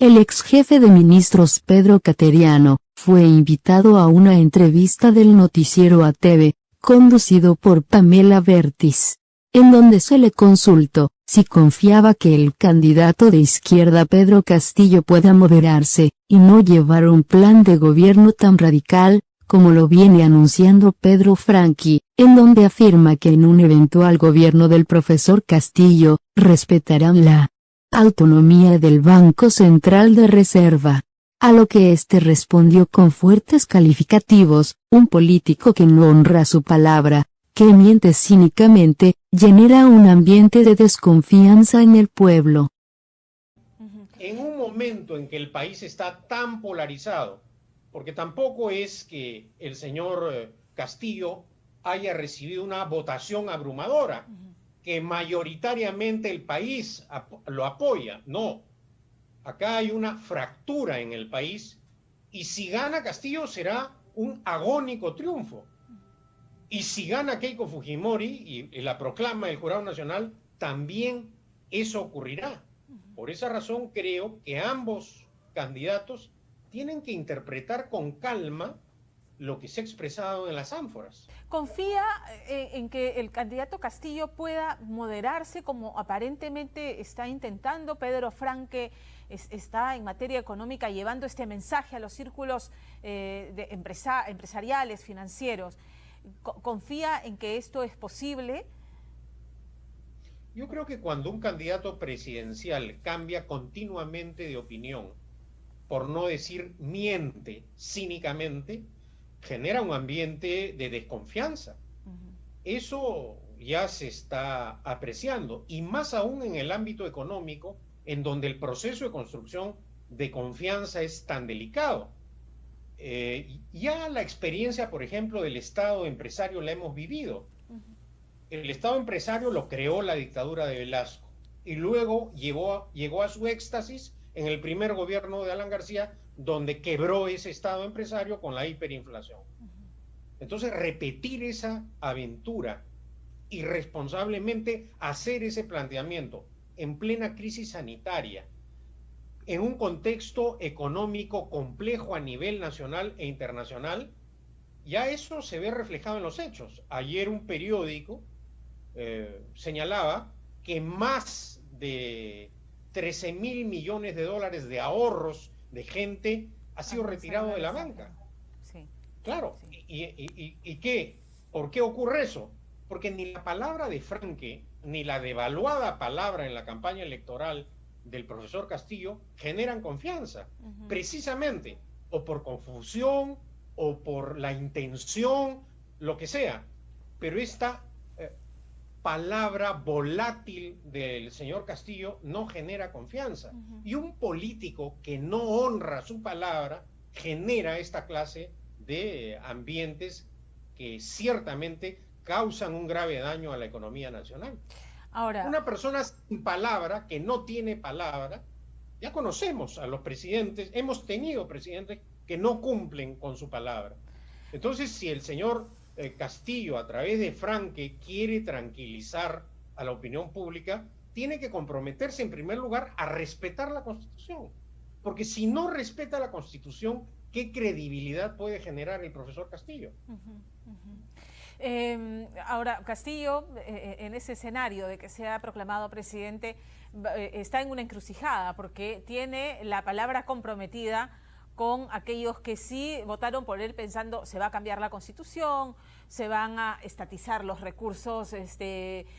El ex jefe de ministros Pedro Cateriano fue invitado a una entrevista del noticiero ATV, conducido por Pamela Bertis, en donde se le consultó si confiaba que el candidato de izquierda Pedro Castillo pueda moderarse y no llevar un plan de gobierno tan radical como lo viene anunciando Pedro Franqui, en donde afirma que en un eventual gobierno del profesor Castillo respetarán la autonomía del Banco Central de Reserva. A lo que este respondió con fuertes calificativos: un político que no honra su palabra, que miente cínicamente, genera un ambiente de desconfianza en el pueblo. En un momento en que el país está tan polarizado, porque tampoco es que el señor Castillo haya recibido una votación abrumadora, que mayoritariamente el país lo apoya. No, acá hay una fractura en el país y si gana Castillo será un agónico triunfo. Y si gana Keiko Fujimori y la proclama el Jurado Nacional, también eso ocurrirá. Por esa razón creo que ambos candidatos tienen que interpretar con calma lo que se ha expresado en las ánforas. ¿Confía en que el candidato Castillo pueda moderarse como aparentemente está intentando? Pedro Franque está en materia económica llevando este mensaje a los círculos empresariales, financieros. ¿Confía en que esto es posible? Yo creo que cuando un candidato presidencial cambia continuamente de opinión, por no decir miente cínicamente, genera un ambiente de desconfianza. Eso ya se está apreciando, y más aún en el ámbito económico, en donde el proceso de construcción de confianza es tan delicado. Ya la experiencia, por ejemplo, del Estado empresario la hemos vivido. El Estado empresario lo creó la dictadura de Velasco y luego llegó a su éxtasis en el primer gobierno de Alan García, donde quebró ese Estado empresario con la hiperinflación. Entonces, repetir esa aventura, irresponsablemente hacer ese planteamiento en plena crisis sanitaria, en un contexto económico complejo a nivel nacional e internacional, ya eso se ve reflejado en los hechos. Ayer un periódico señalaba que más de 13.000 millones de dólares de ahorros de gente ha sido retirado de la banca. Sí. Claro, Sí. ¿Y qué? ¿Por qué ocurre eso? Porque ni la palabra de Franque, ni la devaluada palabra en la campaña electoral del profesor Castillo generan confianza, precisamente, o por confusión, o por la intención, lo que sea. Pero esta palabra volátil del señor Castillo no genera confianza. Y un político que no honra su palabra genera esta clase de ambientes que ciertamente causan un grave daño a la economía nacional. Ahora, una persona sin palabra, que no tiene palabra, ya conocemos a los presidentes, hemos tenido presidentes que no cumplen con su palabra. Entonces, si el señor Castillo, a través de Franque, quiere tranquilizar a la opinión pública, tiene que comprometerse en primer lugar a respetar la Constitución. Porque si no respeta la Constitución, ¿qué credibilidad puede generar el profesor Castillo? Ahora, Castillo, en ese escenario de que sea proclamado presidente, está en una encrucijada porque tiene la palabra comprometida con aquellos que sí votaron por él pensando se va a cambiar la Constitución, se van a estatizar los recursos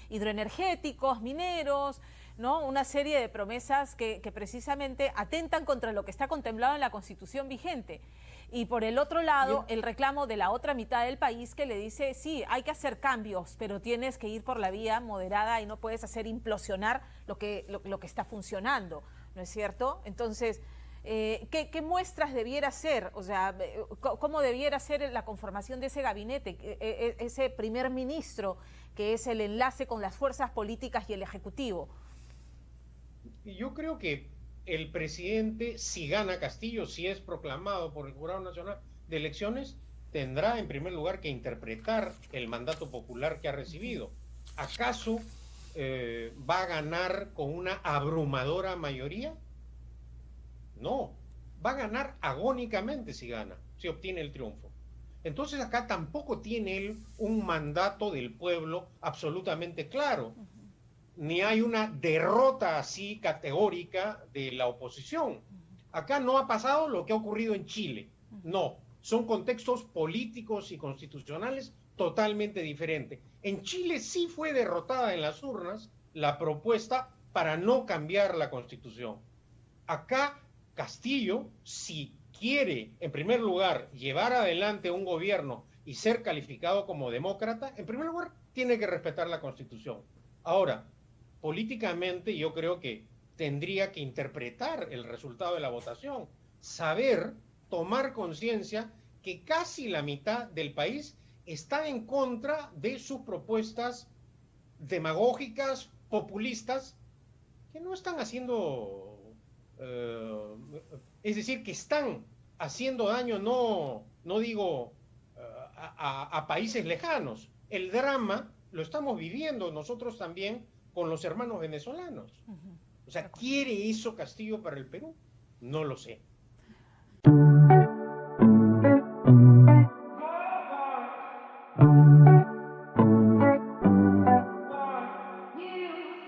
hidroenergéticos, mineros, ¿no? Una serie de promesas que precisamente atentan contra lo que está contemplado en la Constitución vigente. Y por el otro lado, el reclamo de la otra mitad del país que le dice, sí, hay que hacer cambios, pero tienes que ir por la vía moderada y no puedes hacer implosionar lo que está funcionando, ¿no es cierto? Entonces, ¿qué muestras debiera ser? O sea, ¿cómo debiera ser la conformación de ese gabinete, ese primer ministro que es el enlace con las fuerzas políticas y el Ejecutivo? Yo creo que el presidente, si gana Castillo, si es proclamado por el Jurado Nacional de Elecciones, tendrá en primer lugar que interpretar el mandato popular que ha recibido. ¿Acaso va a ganar con una abrumadora mayoría? No, va a ganar agónicamente si gana, si obtiene el triunfo. Entonces acá tampoco tiene él un mandato del pueblo absolutamente claro, ni hay una derrota así categórica de la oposición. Acá no ha pasado lo que ha ocurrido en Chile, no, son contextos políticos y constitucionales totalmente diferentes. En Chile sí fue derrotada en las urnas la propuesta para no cambiar la constitución. Acá Castillo, si quiere, en primer lugar, llevar adelante un gobierno y ser calificado como demócrata, en primer lugar, tiene que respetar la Constitución. Ahora, políticamente yo creo que tendría que interpretar el resultado de la votación, saber, tomar conciencia que casi la mitad del país está en contra de sus propuestas demagógicas, populistas, que no están haciendo, es decir, que están haciendo daño, no digo a países lejanos. El drama lo estamos viviendo nosotros también con los hermanos venezolanos. O sea, ¿quiere eso Castillo para el Perú? No lo sé.